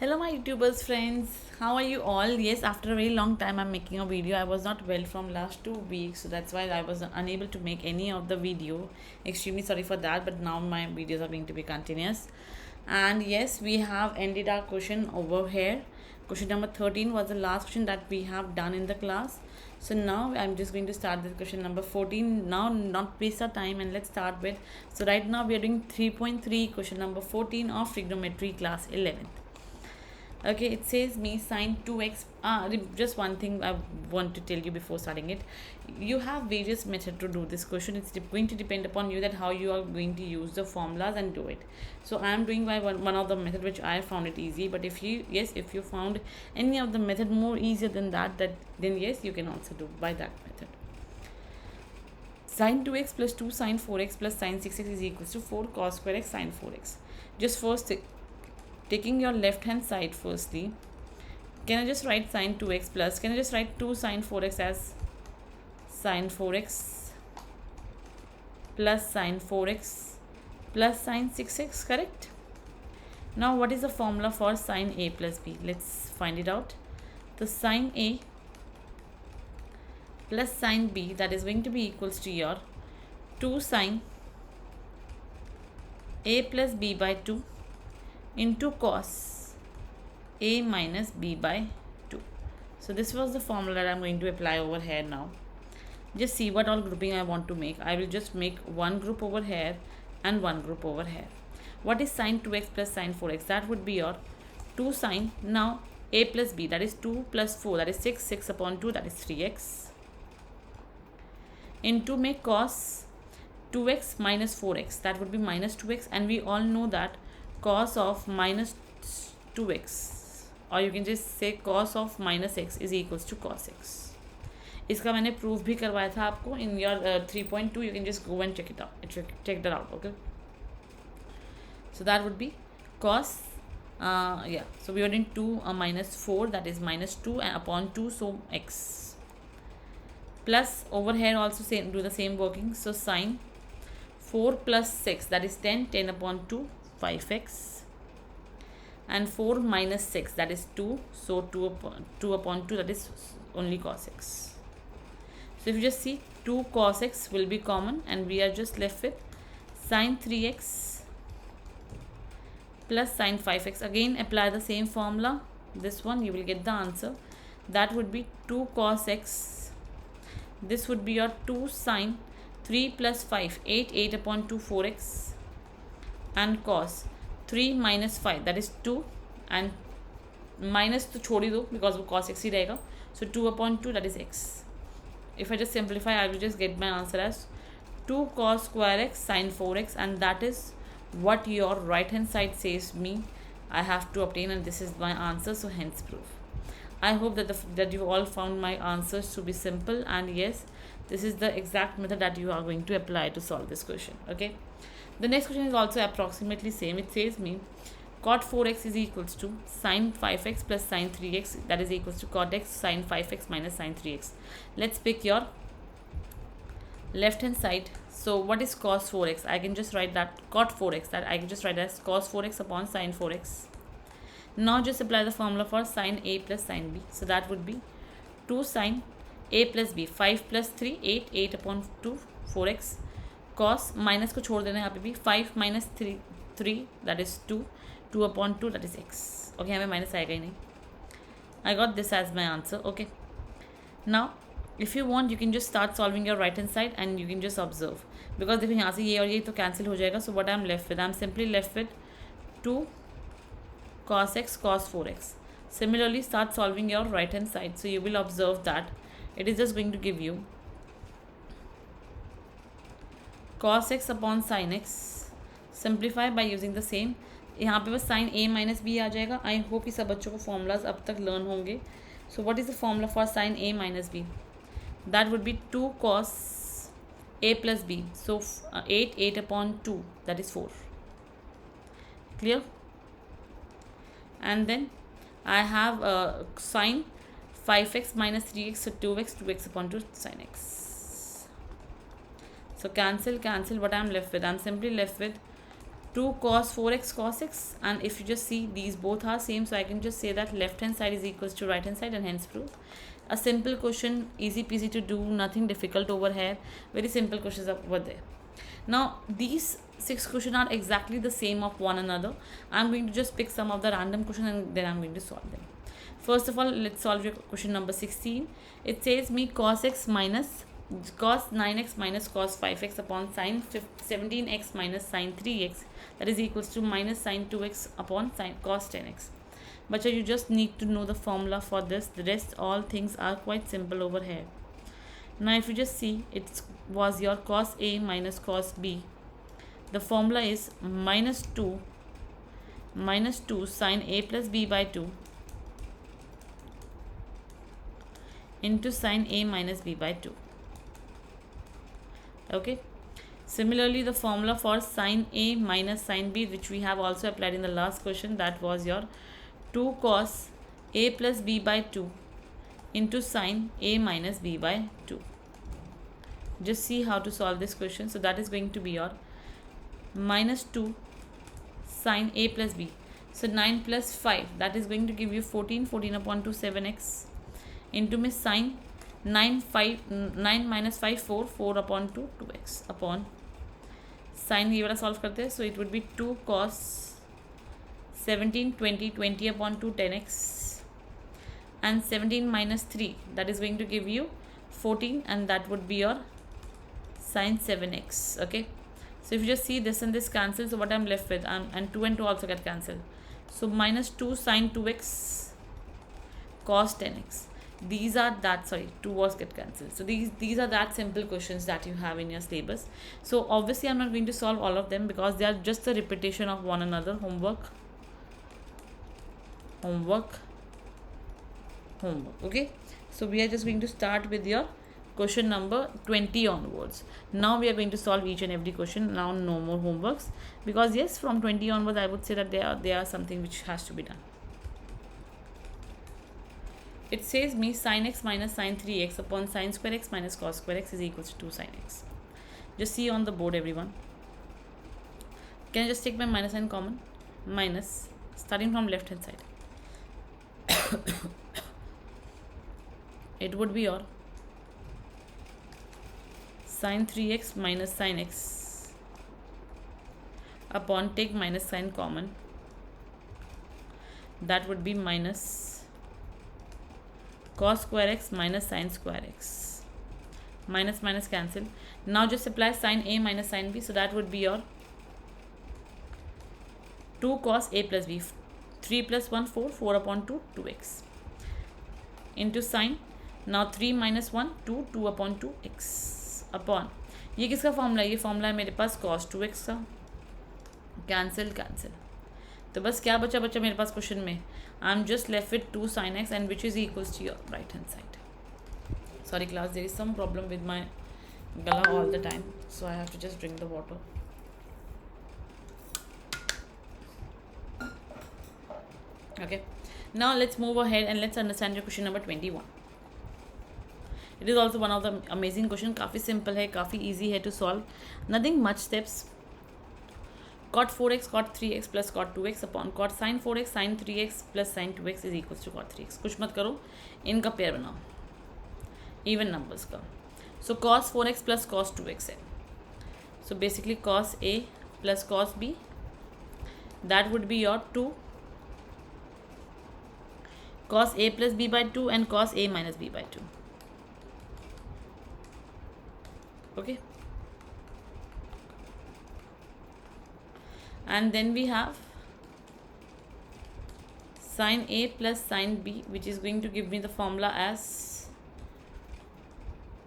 Hello my YouTubers friends, how are you all? Yes, after a very long time I'm making a video. I was not well from last 2 weeks, so that's why I was unable to make any of the video. Extremely sorry for that, but now my videos are going to be continuous. And yes, we have ended our question over here. Question number 13 was the last question that we have done in the class. So now I'm just going to start this question number 14. Now not waste our time and let's start with. So right now we are doing 3.3 question number 14 of trigonometry class 11th. Okay, it says me sine 2x. Just one thing I want to tell you before starting it. You have various methods to do this question. It's going to depend upon you that how you are going to use the formulas and do it. So I am doing by one of the method which I found it easy. But if you found any of the method more easier than that, then yes, you can also do by that method. Sine 2x plus 2 sine 4x plus sine 6x is equals to 4 cos square x sine 4x. Just first taking your left hand side firstly, can I just write sine 2x plus, can I just write 2 sine 4x as sine 4x plus sine 4x plus sine 6x, correct? Now what is the formula for sine a plus b? Let's find it out. The sine a plus sine b, that is going to be equals to your 2 sine a plus b by 2 into cos a minus b by 2. So this was the formula that I'm going to apply over here now. Just see what all grouping I want to make. I will just make one group over here and one group over here. What is sine 2x plus sine 4x? That would be your 2 sine, now a plus b, that is 2 plus 4, that is 6, 6 upon 2, that is 3x, into make cos 2x minus 4x, that would be minus 2x, and we all know that cos of minus 2x, or you can just say cos of minus x is equals to cos x. इसका मैंने proof भी करवाया था आपको in your 3.2. You can just go and check that out. Okay, so that would be cos so we are in 2 minus 4, that is minus 2 and upon 2, so x, plus over here also do the same working. So sine 4 plus 6, that is 10, 10 upon 2, 5x, and 4 minus 6, that is 2, so 2 upon 2, that is only cos x. So if you just see, 2 cos x will be common and we are just left with sine 3x plus sine 5x. Again apply the same formula, this one you will get the answer. That would be 2 cos x, this would be your 2 sine 3 plus 5, 8, 8 upon 2, 4x, and cos 3 minus 5, that is 2, and minus तो छोड़ ही दो because वो cos x ही रहेगा. So 2 upon 2, that is x. If I just simplify, I will just get my answer as 2 cos square x sine 4x, and that is what your right hand side says me I have to obtain, and this is my answer, so hence proof. I hope that you all found my answers to be simple, and yes, this is the exact method that you are going to apply to solve this question. Okay, the next question is also approximately same. It says me cot 4x is equals to sine 5x plus sine 3x, that is equals to cot x sine 5x minus sine 3x. Let's pick your left hand side. So what is cos 4x? I can just write that cot 4x, that I can just write as cos 4x upon sine 4x. Now just apply the formula for sine a plus sine b. So that would be 2 sine a plus b, 5 plus 3, 8, 8 upon 2, 4x, cos minus को छोड़ देना यहाँ पे भी, 5 minus 3 that is 2, 2 upon 2, that is x. Okay, हमें minus आएगा ही नहीं. I got this as my answer. Okay, now if you want you can just start solving your right hand side and you can just observe, because देखो यहाँ से ये और ये तो cancel हो जाएगा. So what I'm left with, I'm simply left with 2 cos x cos 4x. Similarly start solving your right hand side. So you will observe that it is just going to give you cos x upon sin x. Simplify by using the same. यहाँ पे बस sign a minus B आ जाएगा. I hope कि सब बच्चों को formulas अब तक लर्न होंगे. So what is the formula for sine a minus B? That would be 2 cos a plus B. So 8, 8 upon 2, that is 4. Clear? And then I have sine 5x minus 3x, so 2x, 2x upon 2 sin x. So cancel. What I'm left with? I'm simply left with 2 cos 4x cos x, and if you just see these both are same, so I can just say that left hand side is equals to right hand side, and hence prove. A simple question, easy peasy to do, nothing difficult over here, very simple questions over there. Now these 6 questions are exactly the same of one another. I'm going to just pick some of the random questions and then I'm going to solve them. First of all, let's solve your question number 16. It says me cos 9x minus cos 5x upon sin 17x minus sin 3x, that is equals to minus sin 2x upon sin cos 10x. But you just need to know the formula for this. The rest all things are quite simple over here. Now if you just see, it was your cos A minus cos B. The formula is minus 2 sin A plus B by 2 into sin A minus B by 2. Okay. Similarly, the formula for sin A minus sin B, which we have also applied in the last question, that was your 2 cos A plus B by 2 into sin A minus B by 2. Just see how to solve this question. So that is going to be your minus 2 sin A plus B. So 9 plus 5, that is going to give you 14. 14 upon 2, 7x into my sin 9 minus 5, 4. 4 upon 2, 2x upon sin ये वाला solve करते हैं. So it would be 2 cos 17, 20. 20 upon 2, 10x, and 17 minus 3, that is going to give you 14, and that would be your sin 7x. Okay. So if you just see this and this cancel, so what I'm left with, and 2 and 2 also get cancelled. So minus 2 sin 2x cos 10x. These are that, sorry, 2 was get cancelled. So these are that simple questions that you have in your syllabus. So obviously I'm not going to solve all of them because they are just a repetition of one another. Homework. Okay. So we are just going to start with your question number 20 onwards. Now we are going to solve each and every question. Now no more homeworks, because yes, from 20 onwards I would say that they are something which has to be done. It says me sin x minus sin 3x upon sin square x minus cos square x is equals to 2 sin x. Just see on the board, everyone. Can I just take my minus sign common? Minus, starting from left hand side. It would be your sin 3x minus sin x upon, take minus sign common, that would be minus cos square x minus sin square x. Minus minus cancel. Now just apply sin A minus sin B, so that would be your 2 cos A plus B. 3 plus 1, 4. 4 upon 2, 2x into sin. Now 3 minus 1, 2. 2 upon 2 x upon, ये किसका formula है? ये formula है मेरे पास cos 2x का. Cancel. तो बस क्या बचा मेरे पास क्वेश्चन में? I am just left with 2 sin x, and which is equals to your right hand side. Sorry class, there is some problem with my gala all the time, so I have to just drink the water. Okay, now let's move ahead and let's understand your question number 21. It is also one of the amazing question. काफ़ी simple है, काफ़ी easy है to solve. Nothing much steps. Cot 4x cot 3x plus cot 2x upon cot sin 4x sin 3x plus sin 2x is equals to cot 3x. कुछ मत करो, इनका pair बनाओ, even numbers का. So cos 4x plus cos 2x है. So basically cos A plus cos B, that would be your 2 cos A plus B by 2 and cos A minus B by 2. Okay. And then we have sin A plus sin B, which is going to give me the formula as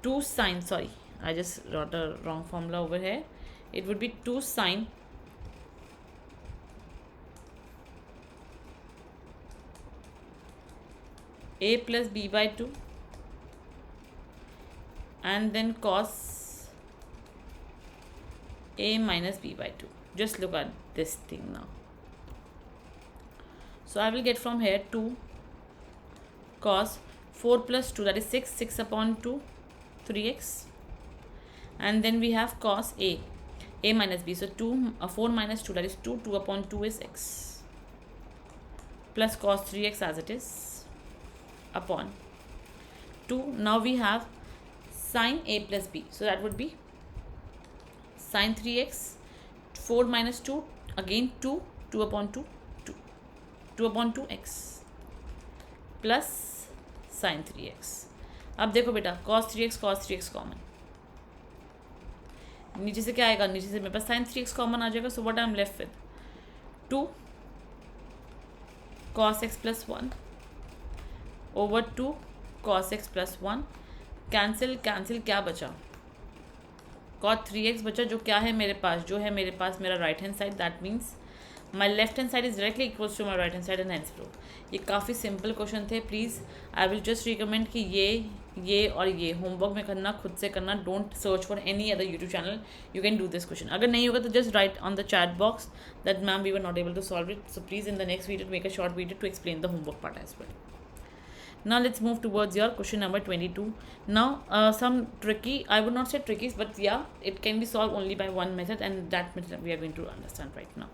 2 sin, sorry, I just wrote a wrong formula over here. It would be 2 sin A plus B by 2 and then cos A minus B by 2. Just look at this thing now. So I will get from here 2 cos 4 plus 2, that is 6. 6 upon 2, 3x. And then we have cos A. a minus b. So 4 minus 2, that is 2. 2 upon 2 is x plus cos 3x as it is upon 2. Now we have sine a plus b. So that would be sine 3x, 4 minus 2, again 2, 2 upon 2, 2. 2 upon 2x plus sine 3x. अब देखो बेटा cos 3x common, नीचे से क्या आएगा, नीचे से मेरे पास sin 3x कॉमन आ जाएगा. So what I am left with 2 cos x plus 1 over 2 cos x plus 1. Cancel क्या बचा, cot 3x बचा, जो क्या है मेरे पास, जो है मेरे पास मेरा right hand side. That means my left hand side is directly equals to my right hand side and hence prove. ये काफ़ी सिंपल क्वेश्चन थे. Please I will just recommend कि ये और ये होमवर्क में करना, खुद से करना. Don't search for any other YouTube channel. You can do this question. अगर नहीं होगा तो just write on the chat box that ma'am we were not able to solve it. So please in the next video make a short video to explain the homework part as well. Now let's move towards your question number 22. Now some tricky, I would not say tricky, but yeah, it can be solved only by one method, and that method we are going to understand right now.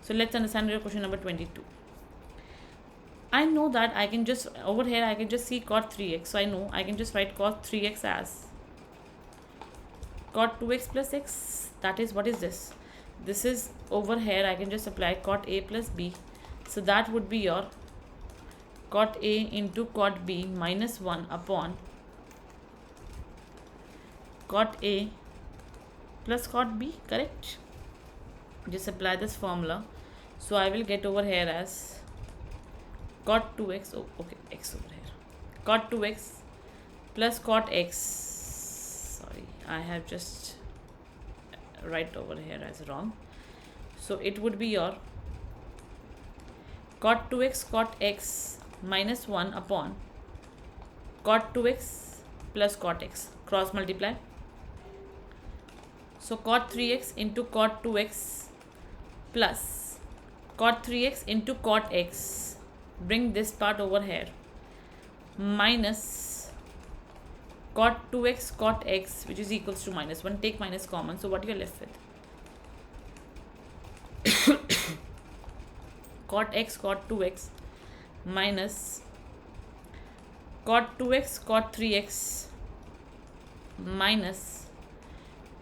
So let's understand your question number 22. I know that I can just, over here I can just see cot 3x. So I know I can just write cot 3x as cot 2x plus x. That is, what is this? This is, over here I can just apply cot a plus b. So that would be your cot a into cot b minus 1 upon cot a plus cot b, correct? Just apply this formula. So I will get over here as cot 2x, oh, okay, x over here, cot 2x plus cot x. Sorry, I have just right over here as wrong. So it would be your cot 2x cot x minus 1 upon cot 2x plus cot x, cross multiply. So cot 3x into cot 2x plus cot 3x into cot x, bring this part over here, minus cot 2x cot x, which is equals to minus 1. Take minus common. So what you are left with, cot x cot 2x minus cot 2x cot 3x minus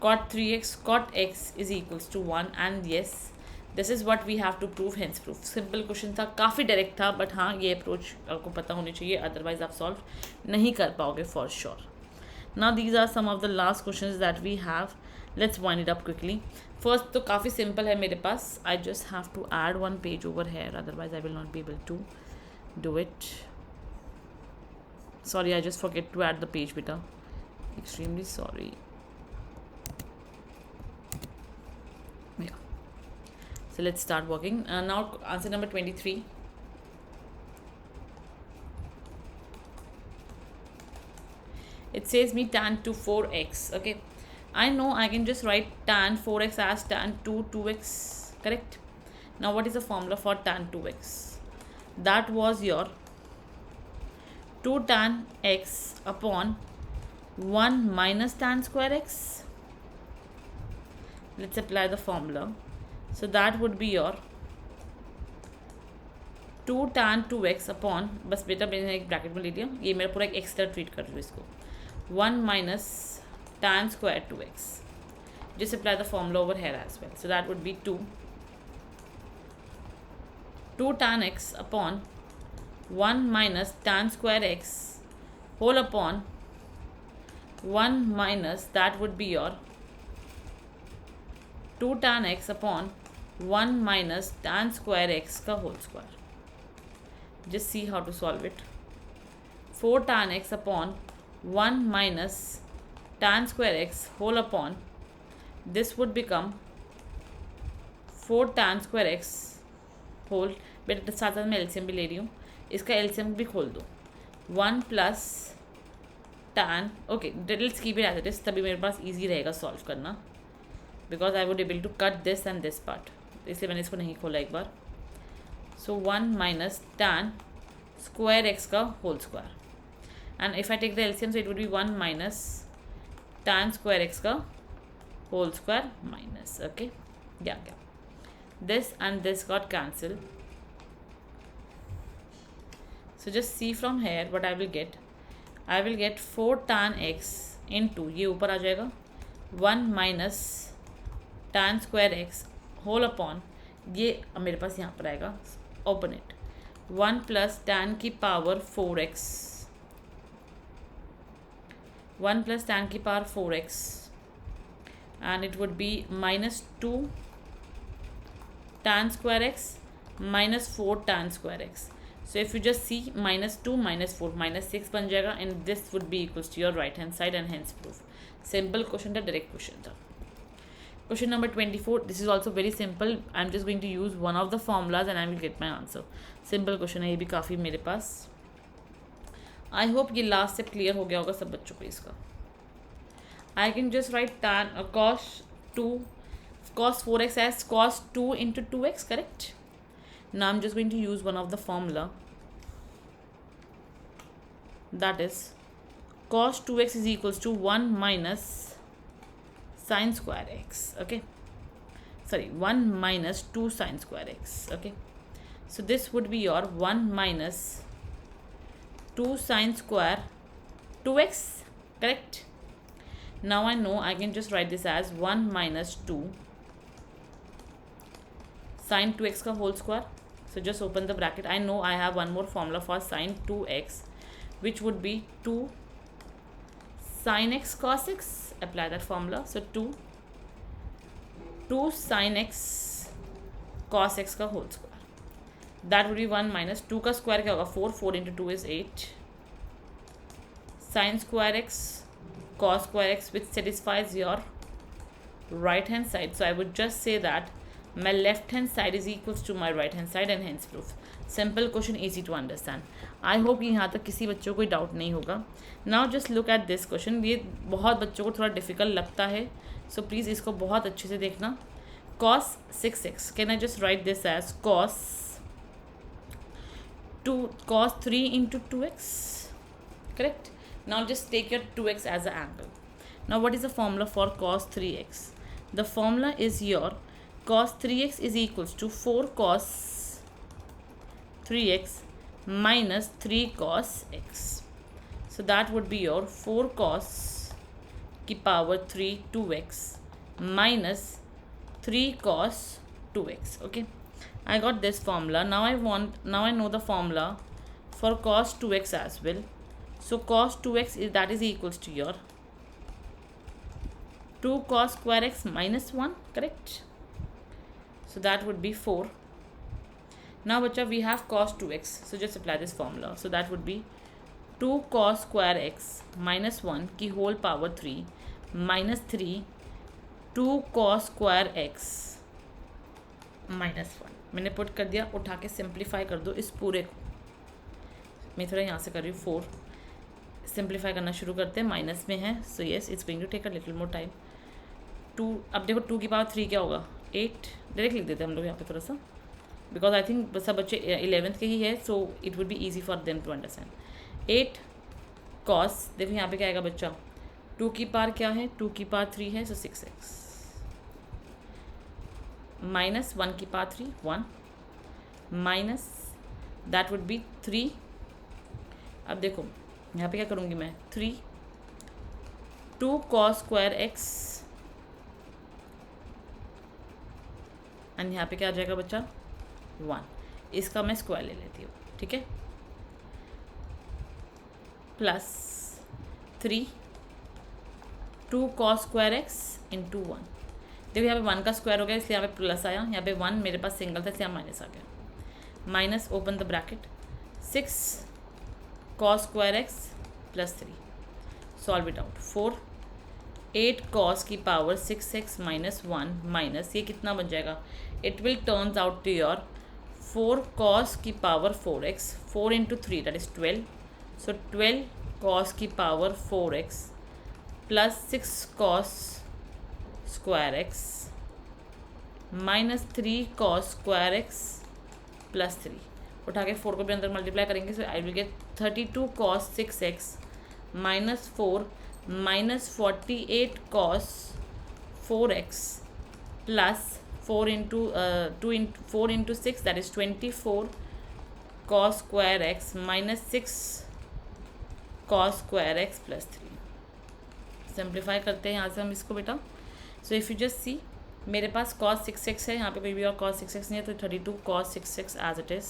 cot 3x cot x is equals to 1. And yes, this is what we have to prove, hence proof. Simple question था, काफ़ी direct था, but हाँ ये approach आपको पता होनी चाहिए, otherwise आप सॉल्व नहीं कर पाओगे for sure. Now these are some of the last questions that we have. Let's wind it up quickly. First तो काफ़ी सिंपल है मेरे पास. I just have to add one page over here, otherwise I will not be able to do it. Sorry, I just forget to add the page beta. Extremely sorry. Yeah. So let's start working. Now answer number 23. It says me tan 2 4x. Okay, I know I can just write tan 4x as tan 2x, correct? Now what is the formula for tan 2x? That was your 2 tan x upon 1 minus tan square x. Let's apply the formula. So that would be your 2 tan 2x upon, बस बेटा मैंने एक bracket में ले लिया, ये मेरा पूरा एक एक्स्ट्रा ट्रीट कर रही हूँ इसको, 1 minus tan square 2x. Just apply the formula over here as well. So that would be 2 tan x upon 1 minus tan square x whole upon 1 minus, that would be your 2 tan x upon 1 minus tan square x का whole square. Just see how to solve it. 4 tan x upon 1 minus tan square x whole upon, this would become 4 tan square x whole. बेटा साथ साथ मैं LCM भी ले रही हूँ, इसका एलसीएम भी खोल दो. 1 plus tan, okay let's keep it as it is, तभी मेरे पास इजी रहेगा सॉल्व करना, because I would able to cut this and this part, इसलिए मैंने इसको नहीं खोला एक बार. So 1 minus tan square x का whole square, and if I take the LCM so it would be 1 minus tan square x का whole square minus. Okay, yeah. This and this got cancelled. So just see from here what I will get. I will get 4 tan x into, ये ऊपर आ जाएगा, 1 minus tan square x whole upon, ये मेरे पास यहाँ पर आएगा, ओपन इट, 1 प्लस tan की पावर 4x, 1 प्लस tan की power 4x, and it would be minus 2 tan square x minus 4 tan square x. So if you just see minus 2 minus 4 minus 6 बन जाएगा, and this would be equals to your right hand side and hence proof. Simple question था, direct question था. Question number 24. This is also very simple. I'm just going to use one of the formulas and I will get my answer. Simple question है, ये भी काफ़ी मेरे पास. I hope ये last step clear हो गया होगा सब बच्चों को इसका. I can just write tan cos 4x as cos 2 into 2x, correct? Now I'm just going to use one of the formula, that is cos 2x is equals to 1 minus sin square x. Okay, sorry, 1 minus 2 sin square x. Okay, so this would be your 1 minus 2 sin square 2x, correct? Now I know I can just write this as 1 minus 2 sin 2x का whole square. So just open the bracket. I know I have one more formula for sin 2x, which would be 2 sin x cos x. Apply that formula. So 2 sin x cos x का whole square. That would be 1 minus 2 का square क्या होगा, 4 into 2 is 8 sin square x cos square x, which satisfies your right hand side. So I would just say that my left hand side is equals to my right hand side and hence proof. Simple question, easy to understand. I hope कि यहाँ तक किसी बच्चों को कोई doubt नहीं होगा. Now just look at this question. ये बहुत बच्चों को थोड़ा डिफ़िकल्ट लगता है, so प्लीज़ इसको बहुत अच्छे से देखना. cos 6x, can I just write this as cos 3 into 2x, correct? Now just take your 2x as an angle. Now what is the formula for cos 3x? The formula is your cos 3x is equals to 4 cos 3x minus 3 cos x. So that would be your 4 cos की power 3 2x minus 3 cos 2x. Okay, I got this formula. Now I know the formula for cos 2x as well. So cos 2x is equals to your 2 cos square x minus 1, correct? So that would be 4. Now bacha, we have cos 2x, so just apply this formula. So that would be 2 cos square x minus 1 की whole power 3 minus 3 2 cos square x minus 1. मैंने put कर दिया, उठा के simplify कर दो इस पूरे को. मैं थोड़ा यहाँ से कर रही हूँ 4. सिंप्लीफाई करना शुरू करते हैं, माइनस में है, so yes it's going to take a little more time. 2, अब देखो 2 की पावर 3 क्या होगा, 8. डायरेक्ट लिख देते हैं हम लोग यहाँ पे थोड़ा सा, बिकॉज आई थिंक सब बच्चे 11th के ही है, so it would be easy for them to understand. 8 cos, देखो यहाँ पे क्या आएगा बच्चा, 2 की पावर क्या है, 2 की पावर 3 है, सो 6x माइनस 1 की power 3 1 minus that would B 3. अब देखो यहाँ पे क्या करूँगी मैं, 3 2 cos square x एंड यहाँ पे क्या आ जाएगा बच्चा 1. इसका मैं स्क्वायर ले लेती हूँ, ठीक है, plus 3 2 cos square x into 1. देखो यहाँ पे 1 का स्क्वायर हो गया, इसलिए यहाँ पे प्लस आया, यहाँ पे 1 मेरे पास सिंगल था इसलिए यहाँ माइनस आ गया. Minus open the bracket 6 cos square x plus 3. Solve it out. 4 8 cos की पावर 6x माइनस 1 माइनस ये कितना बन जाएगा, it will turns out to your 4 cos की power 4x 4 into 3 that is 12. So 12 cos की power 4x plus 6 cos square x minus 3 cos square x plus 3. उठा के 4 को भी अंदर मल्टीप्लाई करेंगे, so I will get 32 cos 6x minus 4 minus 48 cos 4x plus 4 into 4 into 6, that is 24 cos square x minus 6 cos square x plus 3. Simplify करते हैं यहाँ से हम इसको बेटा. So if you just see, मेरे पास cos 6x है, यहाँ पे कोई भी और cos 6x नहीं है, तो 32 cos 6x as it is.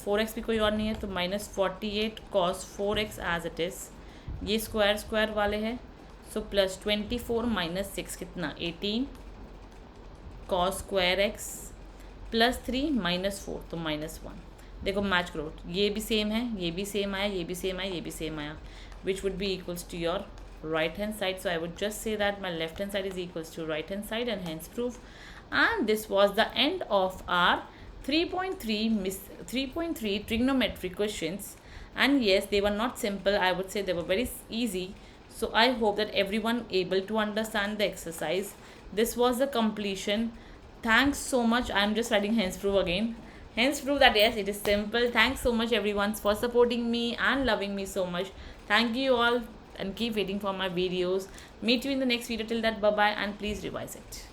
4x भी कोई और नहीं है, तो minus 48 cos 4x as it is. ये स्क्वायर स्क्वायर वाले हैं, सो प्लस 24 माइनस 6 कितना 18 cos square x plus 3 minus 4, तो माइनस 1. देखो मैच करो, ये भी सेम है, ये भी सेम आया, ये भी सेम आया, ये भी सेम आया, which would be equals to your right hand side. So I would just say that my left hand side is equals to right hand side, and hence proof. And this was the end of our 3.3 trigonometry questions. And yes, they were not simple, I would say they were very easy. So I hope that everyone able to understand the exercise. This was the completion. Thanks so much. I am just writing hence proof again. Hence proof that yes, it is simple. Thanks so much everyone for supporting me and loving me so much. Thank you all, and keep waiting for my videos. Meet you in the next video. Till that, bye bye, and please revise it.